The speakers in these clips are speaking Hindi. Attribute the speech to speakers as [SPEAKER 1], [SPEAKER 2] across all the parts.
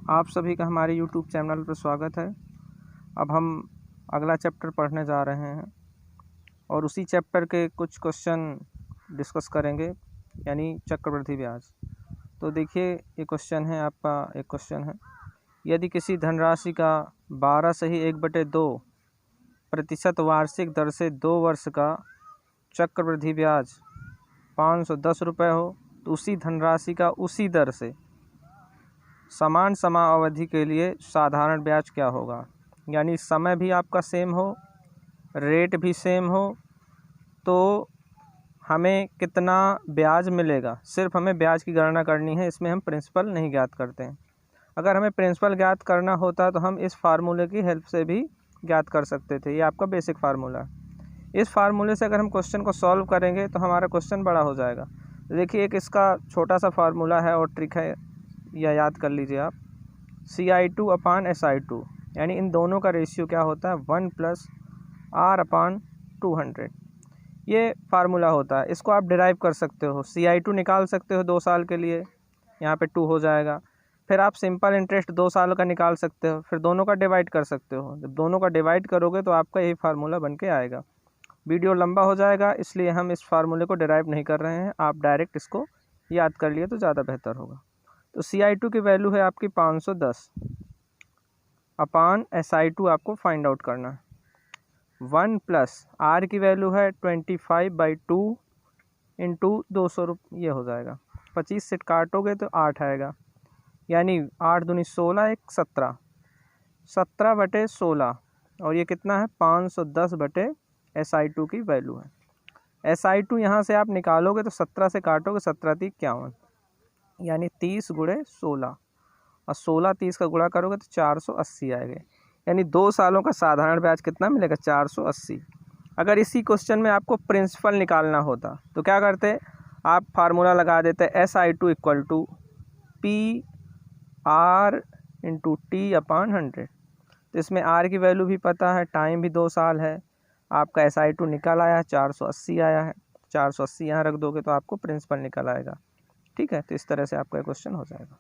[SPEAKER 1] आप सभी का हमारे YouTube चैनल पर स्वागत है। अब हम अगला चैप्टर पढ़ने जा रहे हैं और उसी चैप्टर के कुछ क्वेश्चन डिस्कस करेंगे, यानी चक्रवृद्धि ब्याज। तो देखिए, ये क्वेश्चन है आपका, एक क्वेश्चन है, यदि किसी धनराशि का 12 सही 1/2% वार्षिक दर से 2 वर्ष का चक्रवृद्धि ब्याज 510 रुपये हो, तो उसी धनराशि का उसी दर से समान समयावधि के लिए साधारण ब्याज क्या होगा। यानी समय भी आपका सेम हो, रेट भी सेम हो, तो हमें कितना ब्याज मिलेगा, सिर्फ हमें ब्याज की गणना करनी है। इसमें हम प्रिंसिपल नहीं ज्ञात करते हैं। अगर हमें प्रिंसिपल ज्ञात करना होता तो हम इस फार्मूले की हेल्प से भी ज्ञात कर सकते थे। ये आपका बेसिक फार्मूला है। इस फार्मूले से अगर हम क्वेश्चन को सॉल्व करेंगे तो हमारा क्वेश्चन बड़ा हो जाएगा। देखिए, एक इसका छोटा सा फार्मूला है और ट्रिक है, या याद कर लीजिए आप। CI2/SI2, यानी इन दोनों का रेशियो क्या होता है, 1+R/200। ये फार्मूला होता है। इसको आप डिराइव कर सकते हो। CI2 निकाल सकते हो 2 साल के लिए, यहाँ पे 2 हो जाएगा। फिर आप सिंपल इंटरेस्ट 2 साल का निकाल सकते हो, फिर दोनों का डिवाइड कर सकते हो। जब दोनों का डिवाइड करोगे तो आपका यही फार्मूला बन के आएगा। वीडियो लंबा हो जाएगा, इसलिए हम इस फार्मूले को डिराइव नहीं कर रहे हैं। आप डायरेक्ट इसको याद कर लिए तो ज़्यादा बेहतर होगा। तो CI2 की वैल्यू है आपकी 510/SI2 आपको फाइंड आउट करना है। 1+R की वैल्यू है 25/2 इंटू 200 ये हो जाएगा। 25 से काटोगे तो 8 आएगा, यानी 8 दूनी 16, 1 17, 17/16। और ये कितना है, 510/SI2 की वैल्यू है। SI2 यहाँ से आप निकालोगे तो 17 से काटोगे, 17×3 51, यानी 30 × 16, और 16 30 का गुणा करोगे तो 480 आएगा। यानी 2 सालों का साधारण ब्याज कितना मिलेगा, 480। अगर इसी क्वेश्चन में आपको प्रिंसिपल निकालना होता तो क्या करते, आप फार्मूला लगा देते SI2 = PR/T/100। तो इसमें R की वैल्यू भी पता है, टाइम भी 2 साल है, आपका SI2 निकल आया, 480 आया है। 480 यहाँ रख दोगे तो आपको प्रिंसिपल निकल आएगा। ठीक है, तो इस तरह से आपका क्वेश्चन हो जाएगा।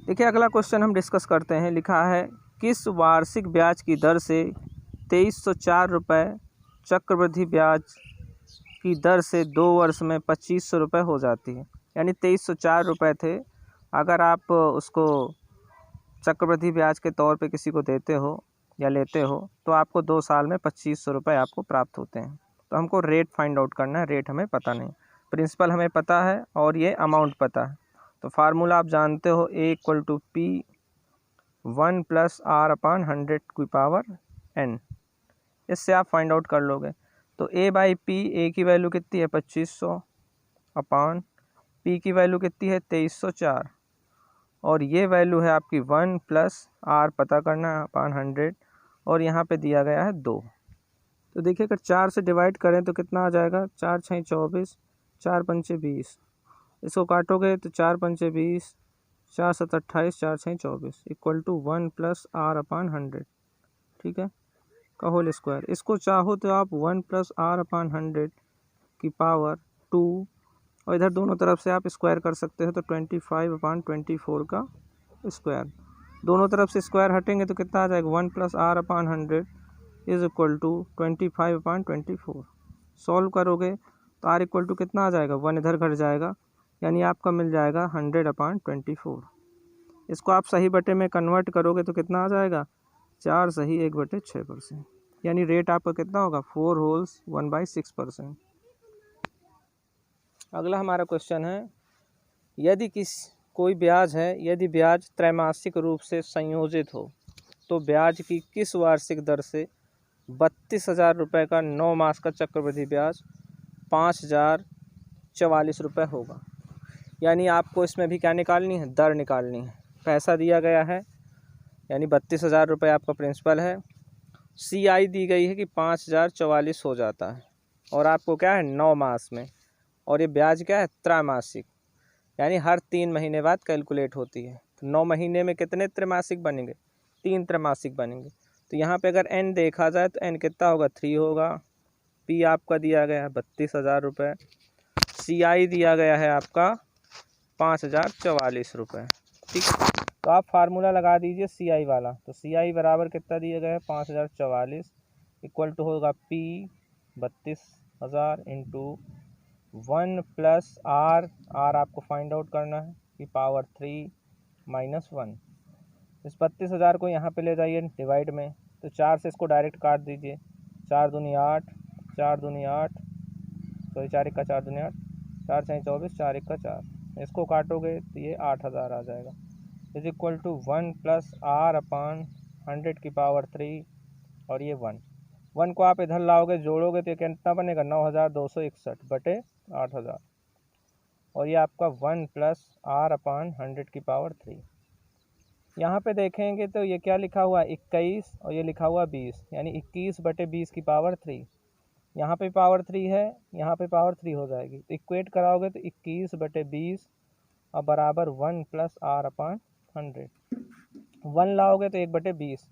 [SPEAKER 1] देखिए, अगला क्वेश्चन हम डिस्कस करते हैं। लिखा है, किस वार्षिक ब्याज की दर से 2304 रुपये चक्रवृद्धि ब्याज की दर से 2 वर्ष में 2500 रुपये हो जाती है। यानी 2304 रुपये थे, अगर आप उसको चक्रवृद्धि ब्याज के तौर पे किसी को देते हो या लेते हो तो आपको 2 साल में 2500 रुपये आपको प्राप्त होते हैं। तो हमको रेट फाइंड आउट करना है। रेट हमें पता नहीं, प्रिंसिपल हमें पता है और ये अमाउंट पता है। तो फार्मूला आप जानते हो, A = P 1+R/100⁴ इससे आप फाइंड आउट कर लोगे। तो A/P, A की वैल्यू कितनी है, 2500, अपान P की वैल्यू कितनी है, 2304, और ये वैल्यू है आपकी 1+R पता करना है /100, और यहाँ पे दिया गया है 2। तो देखिए, अगर 4 से डिवाइड करें तो कितना आ जाएगा, 4 × 6 = 24, 4 × 5 = 20। इसको काटोगे तो 4 × 5 = 20, 4 × 7 = 28, 4 × 6 = 24 = 1+R/100। ठीक है, का होल स्क्वायर। इसको चाहो तो आप 1+R/100⁴ और इधर दोनों तरफ से आप स्क्वायर कर सकते हो, तो 25/24 का स्क्वायर। दोनों तरफ से स्क्वायर हटेंगे तो कितना आ जाएगा, 1+R/100 = 25/24। सॉल्व करोगे तो R = कितना आ जाएगा, 1 इधर घट जाएगा, यानी आपका मिल जाएगा 100/24। इसको आप सही बटे में कन्वर्ट करोगे तो कितना आ जाएगा, 4 सही 1/6%। यानी रेट आपका कितना होगा, 4 होल्स 1/6%। अगला हमारा क्वेश्चन है, यदि कोई ब्याज है, यदि ब्याज त्रैमासिक रूप से संयोजित हो तो ब्याज की किस वार्षिक दर से 32,000 रुपये का 9 मास का चक्रवृद्धि ब्याज 5,044 रुपये होगा। यानी आपको इसमें भी क्या निकालनी है, दर निकालनी है। पैसा दिया गया है, यानी 32,000 रुपये आपका प्रिंसिपल है। CI दी गई है कि 5,044 हो जाता है, और आपको क्या है, 9 मास में, और ये ब्याज क्या है, त्रैमासिक, यानी हर 3 महीने बाद कैलकुलेट होती है। तो 9 महीने में कितने त्रैमासिक बनेंगे, 3 त्रैमासिक बनेंगे। तो यहाँ पे अगर n देखा जाए तो n कितना होगा, 3 होगा। P आपका दिया गया है 32,000 रुपये, CI दिया गया है आपका 5,044 रुपये। ठीक है, तो आप फार्मूला लगा दीजिए सी आई वाला। तो सी आई बराबर कितना दिया गया है 5044 इक्वल टू होगा P 32,000 इंटू 1 प्लस आर आपको फाइंड आउट करना है कि पावर 3 माइनस 1। इस 32,000 को यहाँ पे ले जाइए डिवाइड में, तो 4 से इसको डायरेक्ट काट दीजिए। 4 दूनी 8, 4 दूनी 8, सॉरी 4 1 का 4 दूनी 8, 4 6 24, 4 1 का 4। इसको काटोगे तो ये 8,000 आ जाएगा। Is equal to 1 plus R upon 100 की पावर 3 और ये 1 को आप इधर लाओगे जोड़ोगे तो ये कितना बनेगा 9,261 बटे 8,000 और ये आपका 1 प्लस आर अपान 100 की पावर 3। यहाँ पे देखेंगे तो ये क्या लिखा हुआ है 21 और ये लिखा हुआ 20, यानी 21 बटे 20 की पावर 3। यहाँ पे पावर 3 है, यहाँ पे पावर 3 हो जाएगी, तो इक्वेट कराओगे तो 21 बटे 20 और बराबर 1 प्लस आर अपान 100। 1 लाओगे तो 1 बटे 20,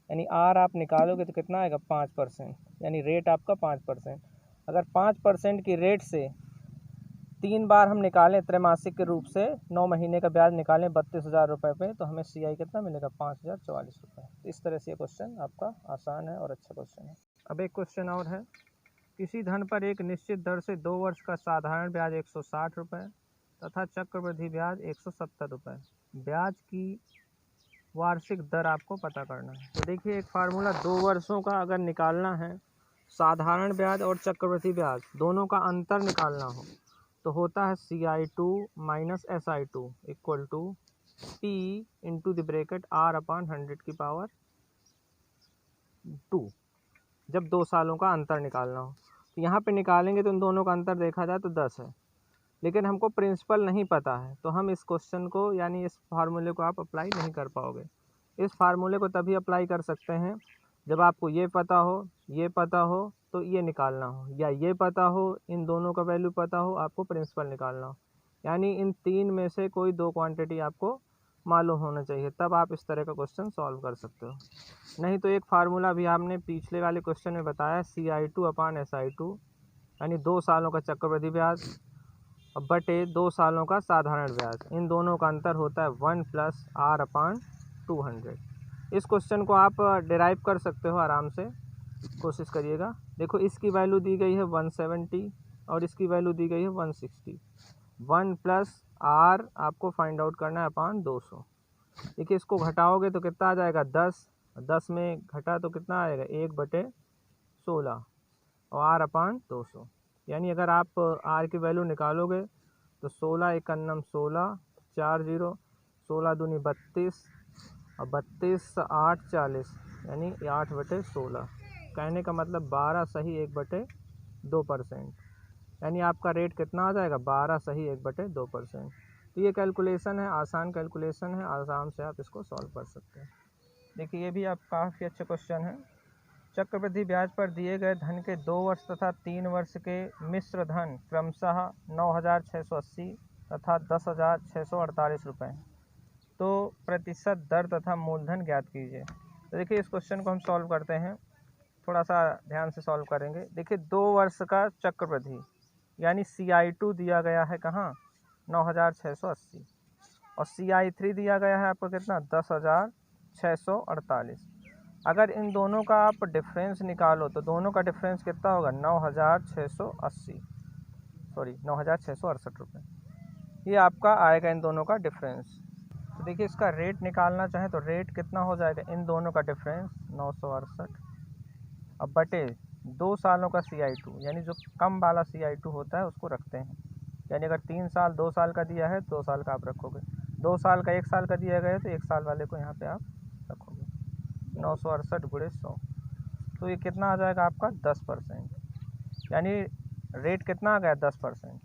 [SPEAKER 1] यानी आर आप निकालोगे तो कितना आएगा 5%, यानी रेट आपका 5%। अगर 5% की रेट से 3 बार हम निकालें त्रैमासिक के रूप से 9 महीने का ब्याज निकालें 32,000 रुपये पे, तो हमें सी आई कितना मिलेगा 5,044 रुपये। इस तरह से ये क्वेश्चन आपका आसान है और अच्छा क्वेश्चन है। अब एक क्वेश्चन और है, किसी धन पर एक निश्चित दर से 2 वर्ष का साधारण ब्याज 160 रुपये तथा चक्रवृद्धि ब्याज 170 रुपये, ब्याज की वार्षिक दर आपको पता करना है। तो देखिए एक फार्मूला 2 वर्षों का अगर निकालना है, साधारण ब्याज और चक्रवृद्धि ब्याज दोनों का अंतर निकालना हो तो होता है CI2 minus SI2 equal to P into the bracket R upon 100 की पावर 2। जब 2 सालों का अंतर निकालना हो तो यहाँ पे निकालेंगे तो इन दोनों का अंतर देखा जाए तो 10 है, लेकिन हमको प्रिंसिपल नहीं पता है तो हम इस क्वेश्चन को यानी इस फार्मूले को आप अप्लाई नहीं कर पाओगे। इस फार्मूले को तभी अप्लाई कर सकते हैं जब आपको ये पता हो, ये पता हो तो ये निकालना हो, या ये पता हो, इन दोनों का वैल्यू पता हो, आपको प्रिंसिपल निकालना हो, यानी इन 3 में से कोई 2 क्वांटिटी आपको मालूम होना चाहिए, तब आप इस तरह का क्वेश्चन सॉल्व कर सकते हो। नहीं तो एक फार्मूला भी आपने पिछले वाले क्वेश्चन में बताया CI2 अपान SI2, यानी 2 सालों का चक्रवृद्धि ब्याज बटे 2 सालों का साधारण ब्याज, इन दोनों का अंतर होता है 1 प्लस आर अपान 200। इस क्वेश्चन को आप डिराइव कर सकते हो आराम से, कोशिश करिएगा। देखो इसकी वैल्यू दी गई है 170 और इसकी वैल्यू दी गई है 160। 1 प्लस आर आपको फाइंड आउट करना है अपान 200। देखिए इसको घटाओगे तो कितना आ जाएगा 10, 10 में घटा तो कितना आएगा 1 बटे 16 और आर अपान 200, यानी अगर आप आर की वैल्यू निकालोगे तो 16 एक अन्नम 16, 4 0, 16 दूनी 32 और 32 8 40, यानी 8 बटे 16। कहने का मतलब 12 सही 1 बटे 2%, यानी आपका रेट कितना आ जाएगा 12 सही 1 बटे 2%। तो ये कैलकुलेशन है, आसान कैलकुलेशन है, आराम से आप इसको सॉल्व कर सकते हैं। देखिए ये भी आप काफ़ी अच्छा क्वेश्चन है। चक्रवृद्धि ब्याज पर दिए गए धन के 2 वर्ष तथा 3 वर्ष के मिश्र धन क्रमशः 9,680 तथा 10,648 रुपये, तो प्रतिशत दर तथा मूलधन ज्ञात कीजिए। तो देखिए इस क्वेश्चन को हम सॉल्व करते हैं, थोड़ा सा ध्यान से सॉल्व करेंगे। देखिए 2 वर्ष का चक्रवृद्धि यानी CI2 दिया गया है कहाँ 9,680 और CI3 दिया गया है आपको कितना 10,648। अगर इन दोनों का आप डिफरेंस निकालो तो दोनों का डिफरेंस कितना होगा 9,680, सॉरी 9,668 रुपये, ये आपका आएगा इन दोनों का डिफरेंस। तो देखिए इसका रेट निकालना चाहें तो रेट कितना हो जाएगा, इन दोनों का डिफरेंस 968 अब बटे 2 सालों का CI2, यानी जो कम वाला CI2 होता है उसको रखते हैं, यानी अगर 3 साल 2 साल का दिया है 2 साल का आप रखोगे, 2 साल का 1 साल का दिया गया है तो 1 साल वाले को यहाँ पे आप रखोगे। 968 गुणे 100, तो ये कितना आ जाएगा आपका 10%, यानी रेट कितना आ गया 10%।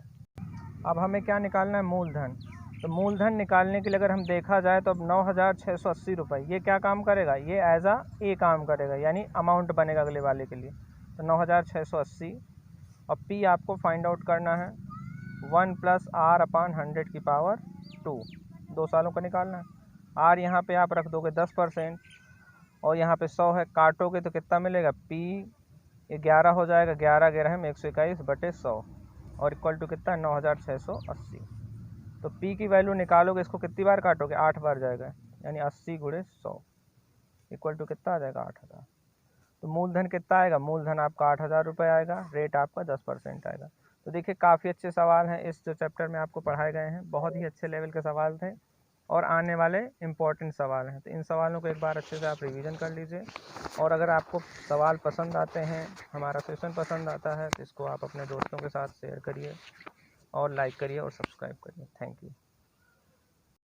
[SPEAKER 1] अब हमें क्या निकालना है मूलधन। तो मूलधन निकालने के लिए अगर हम देखा जाए तो अब 9,680 रुपये ये क्या काम करेगा, ये एज ए काम करेगा, यानी अमाउंट बनेगा अगले वाले के लिए। तो 9,680 और P आपको फाइंड आउट करना है 1 प्लस आर अपान 100 की पावर 2, 2 सालों का निकालना है। आर यहाँ पे आप रख दोगे 10% और यहाँ पे 100 है, काटोगे तो कितना मिलेगा P 11 हो जाएगा, 11 11 में 121 बटे 100 और इक्वल टू कितना 9,680। तो P की वैल्यू निकालोगे, इसको कितनी बार काटोगे 8 बार जाएगा, यानी 80 गुणे 100 इक्वल टू कितना आ जाएगा 8000। तो मूलधन कितना आएगा, मूलधन आपका 8000 रुपये आएगा, रेट आपका 10% आएगा। तो देखिए काफ़ी अच्छे सवाल हैं इस जो चैप्टर में आपको पढ़ाए गए हैं, बहुत ही अच्छे लेवल के सवाल थे और आने वाले इम्पोर्टेंट सवाल हैं। तो इन सवालों को एक बार अच्छे से आप रिवीजन कर लीजिए और अगर आपको सवाल पसंद आते हैं, हमारा सेशन पसंद आता है, तो इसको आप अपने दोस्तों के साथ शेयर करिए और लाइक करिए और सब्सक्राइब करिए। Thank you.